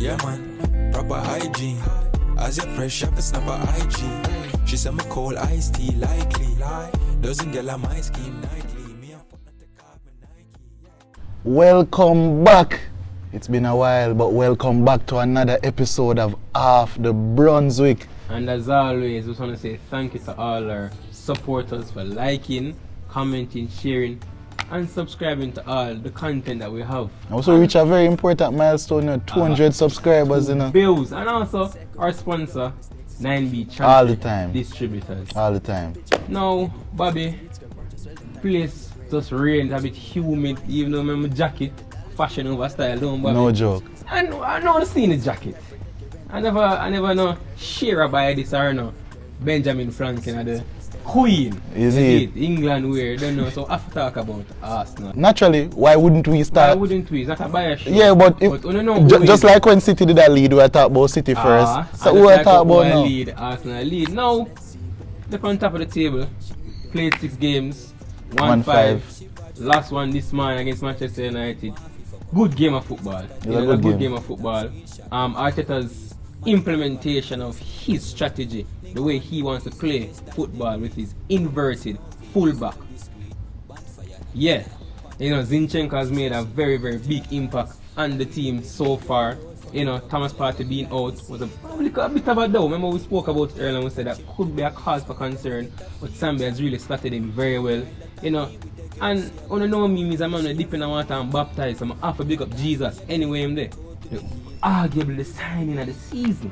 Yeah man, proper hygiene. As you're fresh up, it's not a IG. She said my cold iced tea likely. Doesn't get like my scheme nightly. Me, I fuck not the carbon Nike. Welcome back. It's been a while, but welcome back to another episode of Half the Brunswick. And as always, we just want to say thank you to all our supporters for liking, commenting, sharing, and subscribing to all the content that we have. I also reach a very important milestone, 200 subscribers, Bills, and also our sponsor, 9B Champion All the time. Distributors. All the time. Now, Bobby, place just rained a bit humid, even though my jacket, fashion over style, don't Bobby. No joke. And I know the seen the jacket. I never know Shearer buy this or no Benjamin Franklin or the Queen. Is it? England wear, don't know. So I have to talk about Arsenal. Naturally, why wouldn't we start? Why wouldn't we? It's not a bias show. Yeah, but just like when City did that lead, we talk about City first. So who I talk about now? Lead, Arsenal lead. Now, they're on top of the table. Played 6 games, 1-5. Last one this morning against Manchester United. Good game of football. It was a good game of football. Arteta's implementation of his strategy, the way he wants to play football with his inverted fullback. Yeah, Zinchenko has made a very, very big impact on the team so far. Thomas Partey being out was a bit of a doubt. Remember we spoke about it earlier and we said that could be a cause for concern, but Sambi has really slotted him very well. And on know me is a man who dip in the water and baptized, so I have to big up Jesus anyway I'm there. Arguably the signing of the season.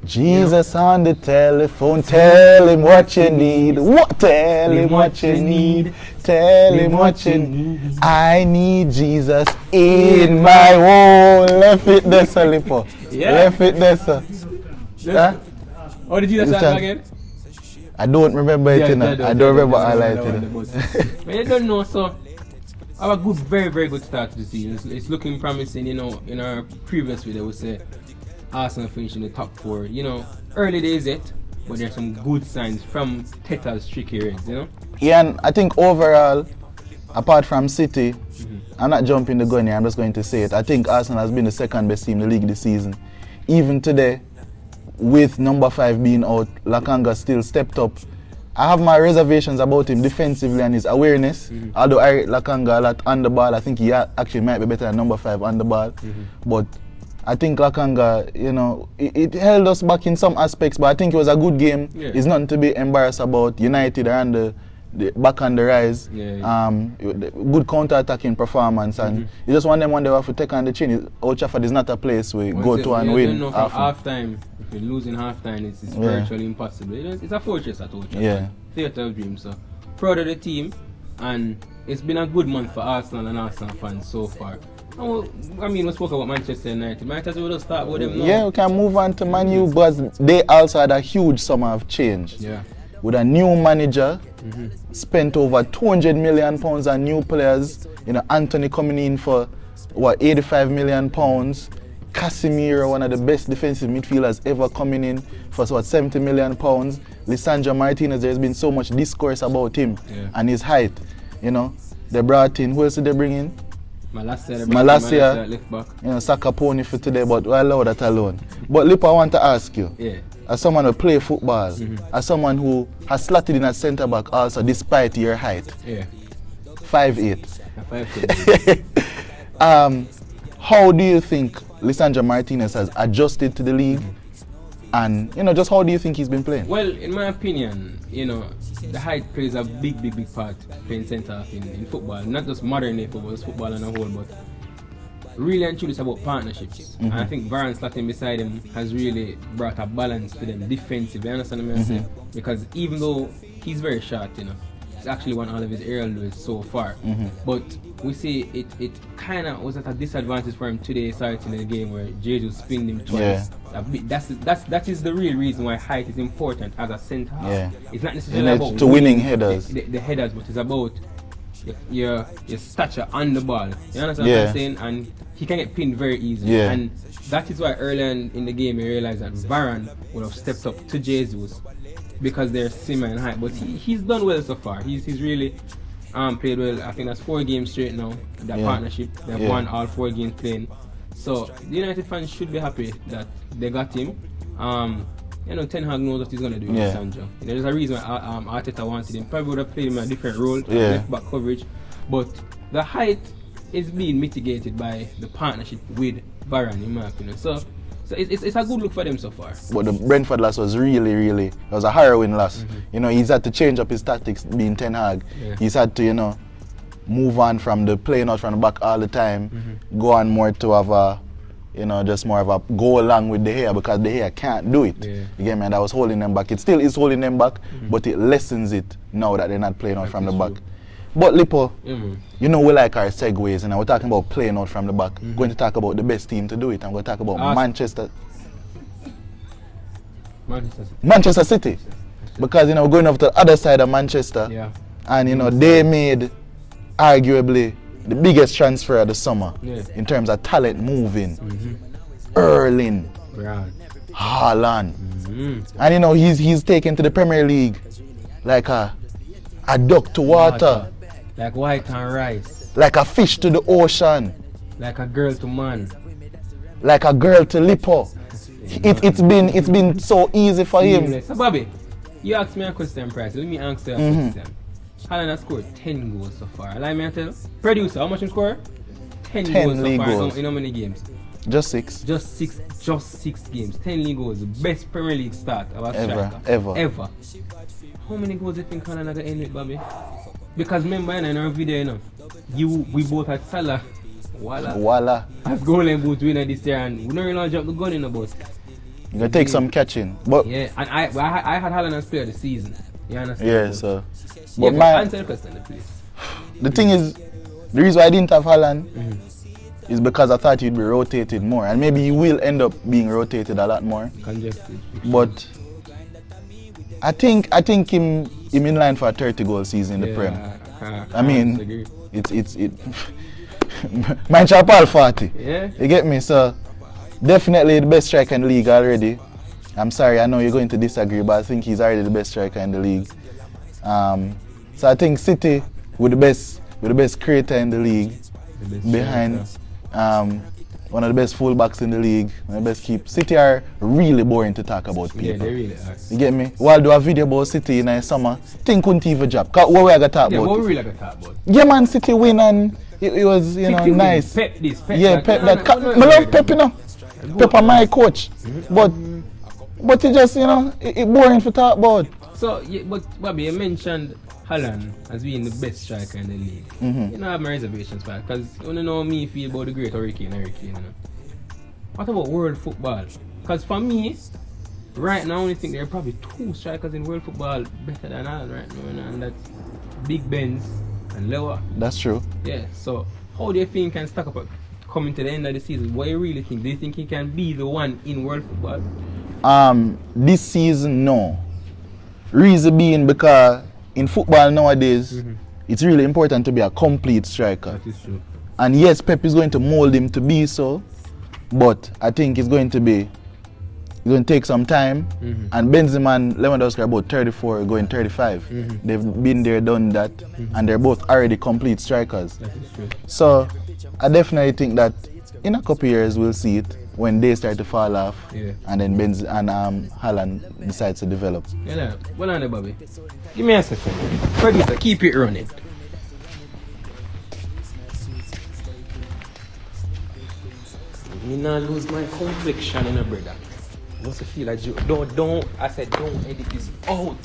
Jesus on the telephone, tell him what you need. What? Tell him what you need. Tell him what you need. I need Jesus in my home. Left it there, sir, Lipo. Yeah. Left it there, sir. Huh? How did Jesus start again? I don't remember it, I don't remember highlighting it. But you don't know, so I have a good, very, very good start to the season. It's looking promising, in our previous video we say Arsenal finishing the top 4. Early days yet, but there's some good signs from Teta's tricky rings, Yeah, and I think overall, apart from City, I'm not jumping the gun here, I'm just going to say it. I think Arsenal has been the second best team in the league this season. Even today, with number 5 being out, Lakanga still stepped up. I have my reservations about him defensively and his awareness. Although I rate Lakanga a lot on the ball, I think he actually might be better than number 5 on the ball. But I think Lakanga, it held us back in some aspects, but I think it was a good game. Yeah. It's nothing to be embarrassed about. United are on the back on the rise. Good counter-attacking performance, and you just want them when they have to take on the chin. Old Trafford is not a place we go to and win. Half-time, if you're losing half-time, it's virtually impossible. It's a fortress at Old Trafford. Yeah. Theatre of dreams. So proud of the team, and it's been a good month for Arsenal and Arsenal fans so far. We spoke about Manchester United. Might as well just start with them now. Yeah, we can move on to Man U, but they also had a huge summer of change. Yeah. With a new manager, spent over £200 million on new players. Anthony coming in for £85 million. Casemiro, one of the best defensive midfielders ever, coming in for £70 million. Lisandro Martinez, there's been so much discourse about him and his height. They brought in, who else did they bring in? Malacia, left back. Saka pony for today, but we'll allow that alone. But Lipo, I want to ask you, as someone who play football, as someone who has slotted in at centre back also, despite your height, 5'8". 5'8". How do you think Lisandro Martinez has adjusted to the league? And just how do you think he's been playing? Well, in my opinion, the height plays a big, big, big part playing centre half in football. Not just modern day football, it's football as a whole, but really and truly it's about partnerships. And I think Varane slotting beside him has really brought a balance to them defensively. You understand what I'm saying? Because even though he's very short, he's actually won all of his aerial duels so far. But we see it kind of was at a disadvantage for him today, starting in the game where Jesus spinned him twice. That is the real reason why height is important as a centre half. It's not necessarily about to winning headers. The headers, but it's about your stature on the ball. You understand what I'm saying? And he can get pinned very easily. And that is why earlier in the game you realize that Varane would have stepped up to Jesus because they're similar in height. But he's done well so far. He's really played well. I think that's 4 games straight now, that partnership. They've won all 4 games playing. So the United fans should be happy that they got him. Ten Hag knows what he's gonna do with Sancho. There's a reason why Arteta wanted him. Probably would have played him in a different role, left back coverage. But the height is being mitigated by the partnership with Varane, in my opinion. So it's a good look for them so far. But the Brentford loss was really, it was a harrowing loss. He's had to change up his tactics being Ten Hag. Yeah. He's had to, move on from the playing out from the back all the time, go on more to have a, just more of a go along with the hair, because the hair can't do it. Yeah. You get me? And that was holding them back. It still is holding them back, but it lessens it now that they're not playing out from the back. But Lippo, we like our segues, and we're talking about playing out from the back. Going to talk about the best team to do it. I'm going to talk about Manchester City. Because, we're going over to the other side of Manchester, and, they made arguably the biggest transfer of the summer in terms of talent moving. Erling, Haaland. And, he's taken to the Premier League like a duck to water. Like white and rice. Like a fish to the ocean. Like a girl to man. Like a girl to Lippo. It's been so easy for him. So Bobby, you asked me a question, Price. Let me answer a question. Haaland has scored 10 goals so far. Allow me to tell. Producer, how much you score? 10 goals so far. Goals. In how many games? Just 6. Just six games. 10 league goals. The best Premier League start of a striker. Ever. How many goals do you think Haaland are going to end with, Bobby? Because remember in our video, we both had Salah, Walla as golden boot winner this year, and we don't really drop the gun in the boat. You're going to take some catching. But yeah, and I had Haaland as player of the season. You understand? Yeah, so. But answer the question, please. The thing is, the reason why I didn't have Haaland is because I thought he'd be rotated more, and maybe he will end up being rotated a lot more. Congested. But I think him in line for a 30-goal season in the Prem. I mean, it's Man shall Paul 40. Yeah. You get me? So definitely the best striker in the league already. I'm sorry, I know you're going to disagree, but I think he's already the best striker in the league. So I think City with the best creator in the league, behind one of the best fullbacks in the league, one of the best keep. City are really boring to talk about, people. Yeah, they really are. You get me? While do a video about City in the summer, thing couldn't even drop. What we are going to talk about? Yeah, what we really going to talk about? Yeah, man, City win, and it was, nice. Pep this, Pep yeah, that. Pep that. I love Pep, Pep are my coach. But it just, it boring to talk about. So, but Bobby, you mentioned Haaland as being the best striker in the league. You know, I have my reservations for that, because you want to know me feel about the great Hurricane. What about world football? Because for me, right now, I only think there are probably 2 strikers in world football better than Haaland right now, and that's Big Benz and Lewa. That's true. Yeah, so how do you think he can stack up coming to the end of the season? What do you really think? Do you think he can be the one in world football? This season, no. Reason being because in football nowadays, it's really important to be a complete striker. That is true. And yes, Pep is going to mold him to be so, but I think it's going to take some time. And Benzema and Lewandowski are about 34, going 35. They've been there, done that, and they're both already complete strikers. That is true. So I definitely think that in a couple years we'll see it when they start to fall off, and then Haaland decides to develop. Yeah, well on there, Bobby. Give me a second. Producer, keep it running. Me not lose my complexion in a brother. What's the feel like don't edit this out.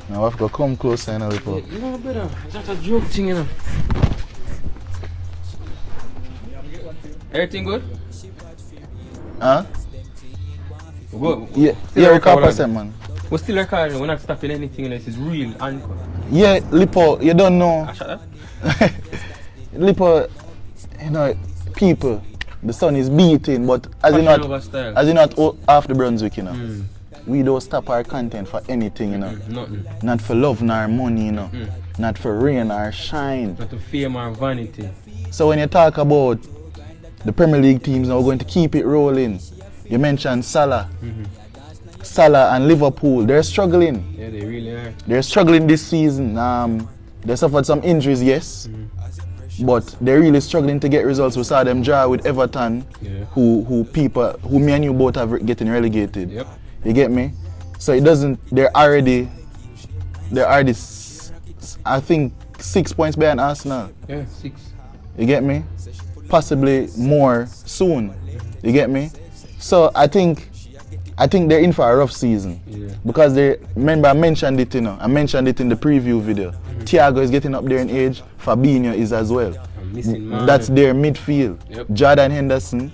Now I have to come closer and a little. You know, brother, that's a joke thing, you know. Everything good? Huh? Good. Yeah, we can't pass it, man. We're still recording, we're not stopping anything unless it's real and yeah, Lippo, you don't know. shut up. Lippo, people, the sun is beating, but as you know, after Brunswick, we don't stop our content for anything, Nothing. Not for love nor money, not for rain or shine. Not to fame or vanity. So when you talk about the Premier League teams now going to keep it rolling, you mentioned Salah. Salah and Liverpool, they're struggling. Yeah, they really are. They're struggling this season. They suffered some injuries, yes. but they're really struggling to get results. We saw them draw with Everton, who me and you both are getting relegated. Yep. You get me? So it doesn't. They're already. I think 6 points behind Arsenal. Yeah, 6. You get me? Possibly more soon. You get me? So I think they're in for a rough season. Yeah. Because remember I mentioned it, I mentioned it in the preview video. Thiago is getting up there in age, Fabinho is as well. That's their midfield. Yep. Jordan Henderson.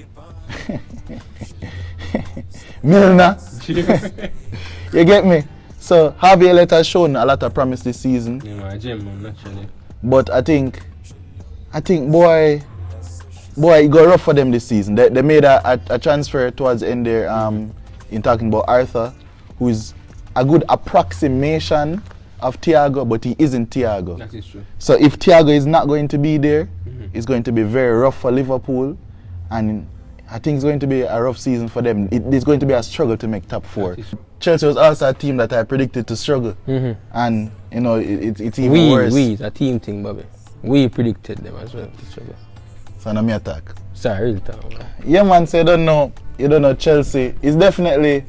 Milner. You get me? So Javier Letta has shown a lot of promise this season. Yeah, my gem, man, naturally. But I think boy, it got rough for them this season. They made a transfer towards the end there, in talking about Arthur, who is a good approximation of Thiago, but he isn't Thiago. That is true. So if Thiago is not going to be there, it's going to be very rough for Liverpool, and I think it's going to be a rough season for them. It's going to be a struggle to make top 4. Chelsea was also a team that I predicted to struggle, and it's even worse. We, it's a team thing, Bobby. We predicted them as well to struggle. So now me attack. Sorry, real time. Yeah, man. So you don't know Chelsea. It's definitely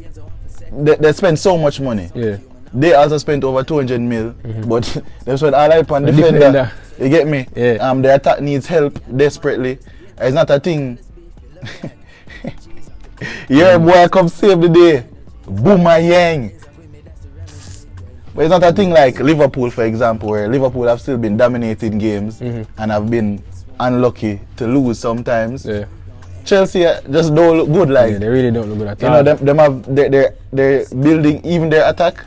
they spend so much money. Yeah. They also spent over 200 mil, but they spent all up on defender. You get me? Yeah. Their attack needs help desperately. It's not a thing. Yeah, boy, come save the day. Boomerang. But it's not a thing like Liverpool, for example, where Liverpool have still been dominating games and have been unlucky to lose sometimes. Yeah. Chelsea just don't look good. Like they really don't look good at all. Them have they're building even their attack.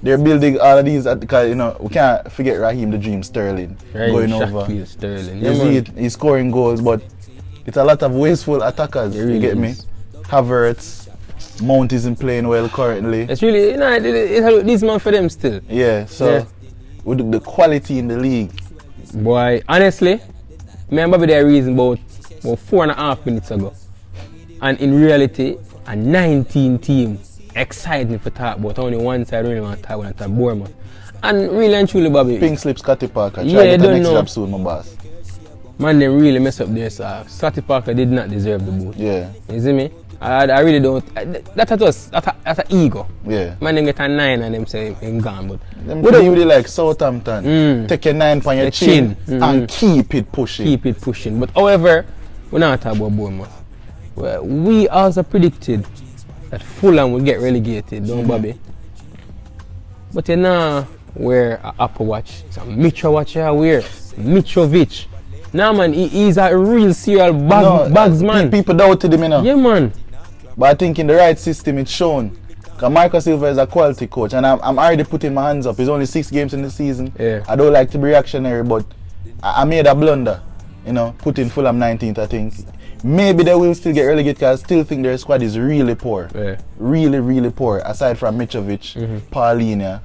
They're building all of these because we can't forget Raheem the Dream Sterling going over. Sterling. You see it, he's scoring goals, but it's a lot of wasteful attackers. Really you get me? Havertz, Mount isn't playing well currently. It's really it's this man for them still. Yeah, so with the quality in the league. Boy, honestly, me and Bobby there reason about 4.5 minutes ago. And in reality, a 19 team excited me for talk about only one side really want to talk about Bournemouth. And really and truly, Bobby. Pink slip Scotty Parker. Try Yeah, get the don't next know. job soon, my boss. Man, they really mess up their stuff. Scotty Parker did not deserve the boot. Yeah. You see me? I really don't. That's an ego. Yeah. Man, they get a 9 and them say him gone, but Them really like Southampton. Take your 9 on your chin and keep it pushing. Keep it pushing. But however, we're not talking about Bournemouth. Well, we also predicted that Fulham will get relegated, don't Bobby? But you know where Apple Watch, so Mitro watch here, where Mitrovic. Nah, man, he's a real serial bags man. People doubted him, Yeah, man. But I think in the right system it's shown. Because Marco Silva is a quality coach, and I'm already putting my hands up. It's only 6 games in the season. Yeah. I don't like to be reactionary, but I made a blunder. Putting Fulham 19th, I think. Maybe they will still get relegated because I still think their squad is really poor. Yeah. Really, really poor. Aside from Mitrovic, Paulinho,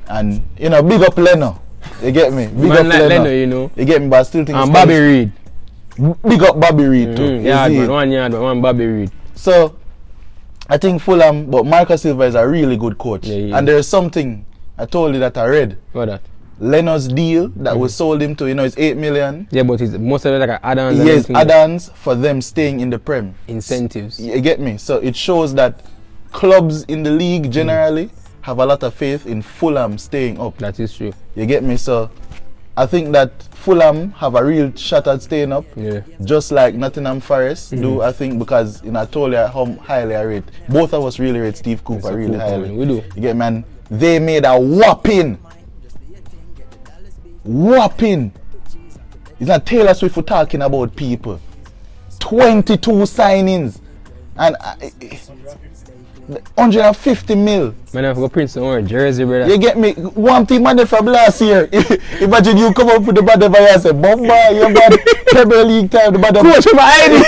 and big up Leno. You get me? Big Man up like Leno. Leno, You get me? But I still think and Bobby Reid. Big up Bobby Reid too. One yard, but one Bobby Reid. So I think Fulham, but Marco Silva is a really good coach. Yeah. And there's something I told you that I read. What that? Leno's deal that we sold him to, it's 8 million. Yeah, but it's most of it like add-ons. Yes, add-ons for them staying in the Prem. Incentives. You get me? So it shows that clubs in the league generally have a lot of faith in Fulham staying up. That is true. You get me? So I think that Fulham have a real shot at staying up. Yeah. Just like Nottingham Forest do, I think, because I told you how highly I rate. Both of us really rate Steve Cooper really highly. We do. You get me? And they made a whopping. It's not Taylor Swift for talking about people. 22 signings and 150 mil. Man, I have to go print some more jersey, brother. You get me? One thing man from last year. Imagine you come up with the bad and say, Bomba, you're bad Premier League time, the bad. Coach, my ID.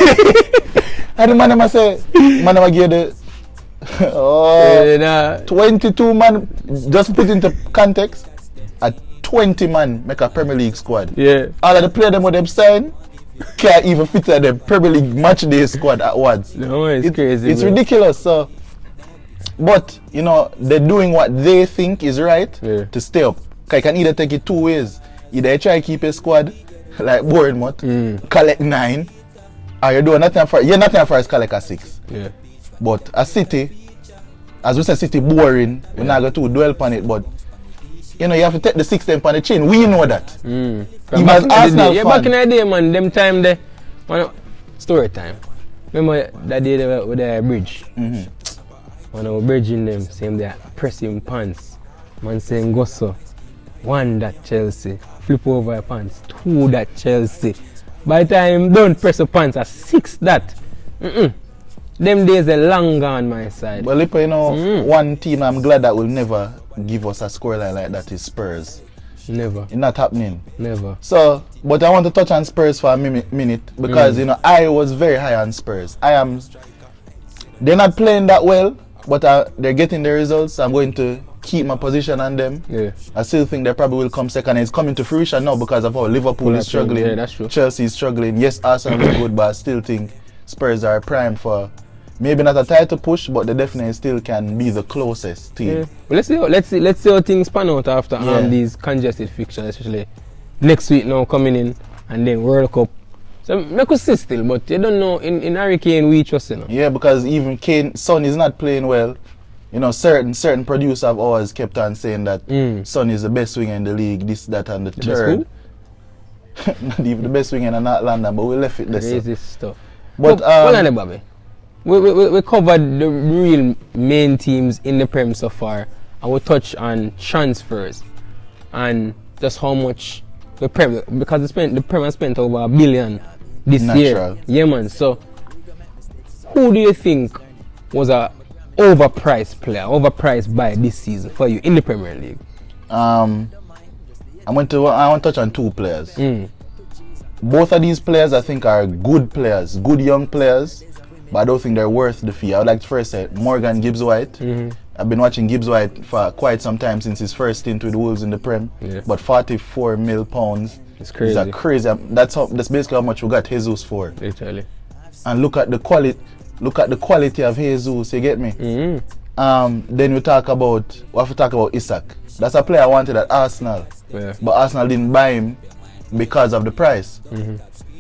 And the man say, man, give the 22 man, just put into context, a 20 man make a Premier League squad. Yeah. All of the players them what them sign can't even fit at the Premier League match day squad at once. No, it's crazy. It's ridiculous. So, but they're doing what they think is right to stay up. 'Cause you can either take it 2 ways. Either you try to keep a squad like Bournemouth, collect 9, or you do nothing for you're nothing for us collect a 6. Yeah. But a City, as we say, City boring. We're not going to dwell upon it, but you know you have to take the 6 10 on the chin. We know that. Even as Arsenal fan, back in the day, man, them time there, story time. Remember that day they with the bridge? When I was bridging them, saying they're pressing pants. Man saying go so. 1 that Chelsea. Flip over your pants. 2 that Chelsea. By the time don't press the pants, a 6 that. Them days are long gone my side. Well, you know, one team I'm glad that will never give us a scoreline like that is Spurs. Never. It's not happening. Never. So, but I want to touch on Spurs for a minute because you know I was very high on Spurs. They're not playing that well, but they're getting the results. I'm going to keep my position on them. Yeah. I still think they probably will come second. It's coming to fruition now because of how Liverpool is struggling. Yeah, that's true. Chelsea is struggling. Yes, Arsenal is good, but I still think Spurs are prime for maybe not a title push, but they definitely still can be the closest team. Yeah. Well, let's see how things pan out after these congested fixtures, especially next week now coming in and then World Cup. So make us see still, but you don't know in Hurricane we trust, you know. Yeah, because even Son is not playing well. You know, certain producers have always kept on saying that Son is the best winger in the league, this, that, and the third. Not even the best winger in North London, but we left it there. Crazy stuff. But hold on, Bobby. We covered the real main teams in the Prem so far, and we touch on transfers and just how much the Prem, because the Prem has spent over $1 billion this year. Yeah, man. So, who do you think was a overpriced player, overpriced buy this season for you in the Premier League? I want to touch on 2 players. Both of these players I think are good players, good young players, but I don't think they're worth the fee. I would like to first say Morgan Gibbs-White. I've been watching Gibbs-White for quite some time since his first stint with the Wolves in the Prem. Yeah. But £44 million it's crazy. Is crazy. That's basically how much we got Jesus for. Literally. And look at the quality of Jesus. You get me? Then we have to talk about Isak. That's a player I wanted at Arsenal. Yeah. But Arsenal didn't buy him because of the price.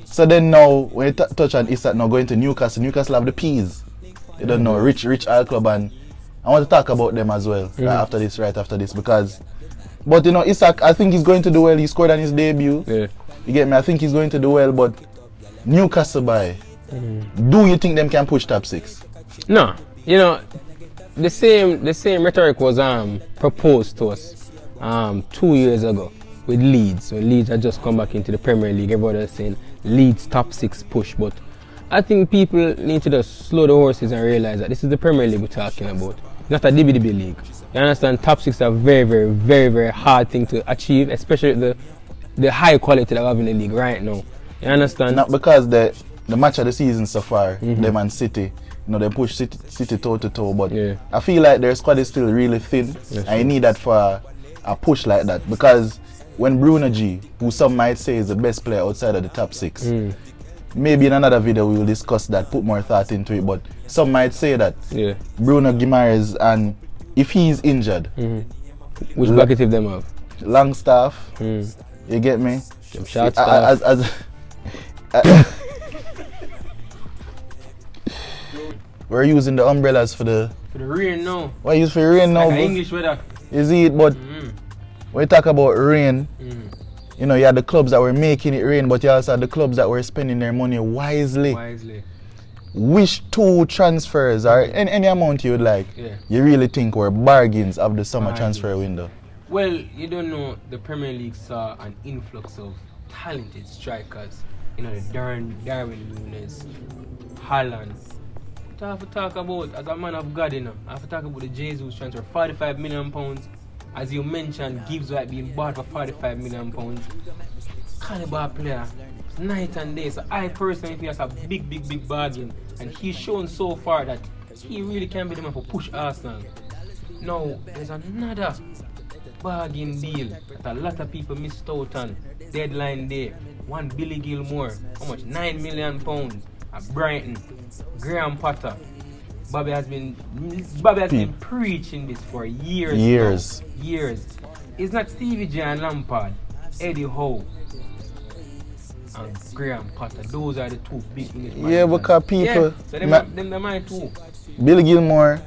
So then now, when you touch on Isak, now going to Newcastle have the peas. You don't know, rich Al Club, and I want to talk about them as well right after this because, but you know, Isak, I think he's going to do well. He scored on his debut. Yeah. You get me? I think he's going to do well, but Newcastle buy. Do you think them can push top 6? No. You know, the same rhetoric was proposed to us 2 years ago with Leeds. When Leeds had just come back into the Premier League, everybody was saying Leeds top 6 push. But I think people need to just slow the horses and realize that this is the Premier League we're talking about, not a DBDB league. You understand? Top 6 are very, very, very, very hard thing to achieve, especially the high quality that we have in the league right now. You understand? Not because the match of the season so far, them and City, you know, they push City toe to toe, but I feel like their squad is still really thin. I need that for a push like that, because when Bruno G, who some might say is the best player outside of the top 6, maybe in another video we will discuss that, put more thought into it, but some might say that Bruno Guimaraes, and if he's injured, which bucket if them have? Longstaff, you get me? Them short staff. We're using the umbrellas for the rain now. Why use for rain now? Like English weather. You see it, but when you talk about rain, you know, you had the clubs that were making it rain, but you also had the clubs that were spending their money wisely. Which 2 transfers or any amount you would like, you really think were bargains of the summer transfer window? Well, you don't know, the Premier League saw an influx of talented strikers. You know, the Darwin Núñez, Haaland. I have to talk about, as a man of God, you know, I have to talk about the Jesus transfer, £45 million. As you mentioned, Gibbs-White being bought for £45 million. Caliber player, night and day. So I personally feel that's a big bargain. And he's shown so far that he really can be the man for push Arsenal. Now, there's another bargain deal that a lot of people missed out on. Deadline day, one Billy Gilmore. How much? £9 million. At Brighton, Graham Potter. Bobby has been preaching this for years. Years. It's not Stevie J and Lampard, Eddie Howe. and Graham Potter. Those are the two big English Yeah, managers. because people. Yeah, so them my two. Billy Gilmore,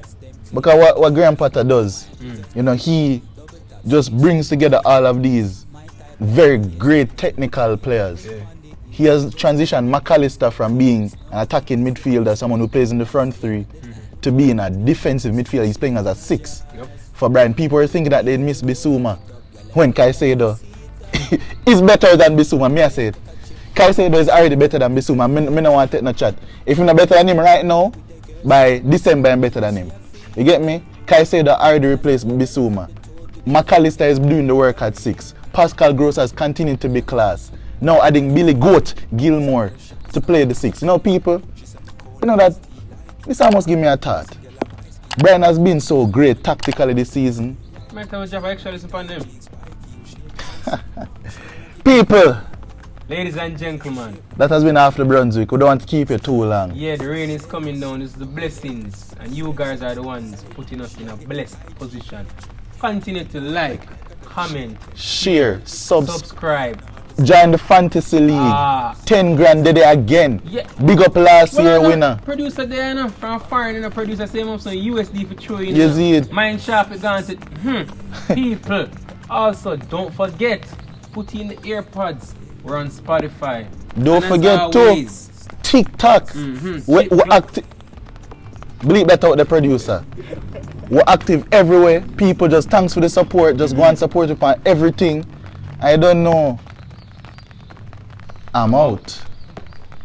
because what Graham Potter does, you know, he just brings together all of these very great technical players. Yeah. He has transitioned McAllister from being an attacking midfielder, someone who plays in the front three, to being a defensive midfielder. He's playing as a 6 for Brian. People were thinking that they'd miss Bissouma when Caicedo is better than Bissouma. Me I say it. Caicedo is already better than Bissouma. Me no want to take no chat. If you're not better than him right now, by December I'm better than him. You get me? Caicedo already replaced Bissouma. McAllister is doing the work at 6. Pascal Gross has continued to be class. Now adding Billy Goat Gilmore to play the 6. You know, people, you know that this almost give me a thought. Brian has been so great tactically this season. Might have a job extra listen upon them. People, Ladies and gentlemen, that has been after Brunswick. We don't want to keep you too long. yeah, the rain is coming down. It's the blessings, and you guys are the ones putting us in a blessed position. Continue to like, comment, Share, subscribe. join the fantasy league. 10 grand did it again. Yeah. Big up last year no, winner. Producer there, no, from foreign, no, producer same up some USD for throwing. You see it. Mind sharp, it gone to people. Also, don't forget, put in the earpods. We're on Spotify. Don't And as forget always, to TikTok. We active. Bleep that out the producer. We're active everywhere. People just thanks for the support. Just go and support upon everything. I don't know. I'm out.